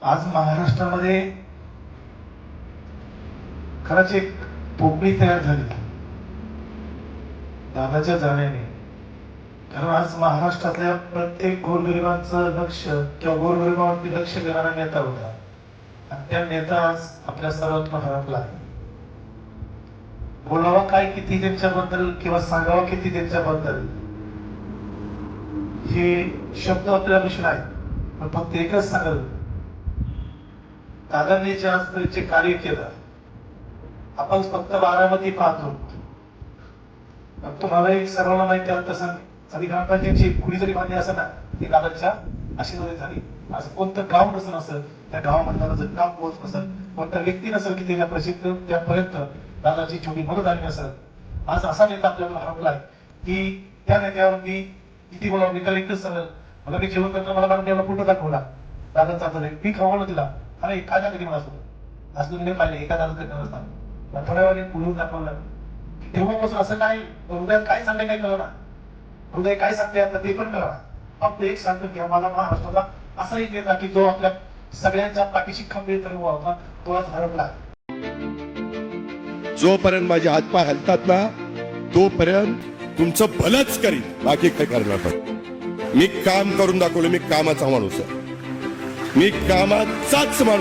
आज महाराष्ट्रामध्ये खरंच एक पोकळी तयार झाली दादाच्या जाण्याने. कारण आज महाराष्ट्रातल्या प्रत्येक गोरगरिबांचं लक्ष किंवा गोरगरिबांवरती लक्ष देणारा नेता होता आणि त्या नेता आज आपल्या सर्वांना हरपला. बोलावा काय किती त्यांच्याबद्दल किंवा सांगावा किती त्यांच्याबद्दल हे शब्द आपल्याला विषय आहेत, पण फक्त एकच सांगल, दादांनी जे आज जे कार्य केलं आपण फक्त बारामती पाहतो. तुम्हाला एक सर्वांना माहिती आहे तसं आधी ग्रामपंचायतची कुणी जरी बांधली असेल ना ती दादाच्या आशीर्वाद झाली. असं कोणतं गाव नसेल असं त्या गावामधला जर काम पोहोच नसेल, कोणता व्यक्ती नसेल की त्याच्या प्रसिद्ध त्यापर्यंत दादाची छोटी मदत आली नसेल. आज असा नेता आपल्याला हरवलाय की त्या नेत्यावर मी किती बोला मी त्याला एकच सांगेल, मला मी जेवण करताना मला मॅडम एवढा फोटो दाखवला दादाचा तर मी खावलं तिला अरे काय झालं की मला असं नाही पाहिले एका दादा करणार थोड्या वेळाने बोलून दाखवलं. तेव्हापासून असं काय हृदयात काय सांगते काय कळणार, हृदय काय सांगते आता ते पण कळणार. फक्त एक सांगतो की आम्हाला महाराष्ट्राला असा एक नेता की जो आपल्या सगळ्यांच्या पाठीशी खंबीरपणे उभा होता तो आज हरवला. जोपर्यंत माझे हातपाय हलतात ना तोपर्यंत तुमचं भलंच करीन, बाकी काय करणार नाही. मी काम करून दाखवलं, मी कामाचा माणूस आहे, मी कामाचाच माणूस.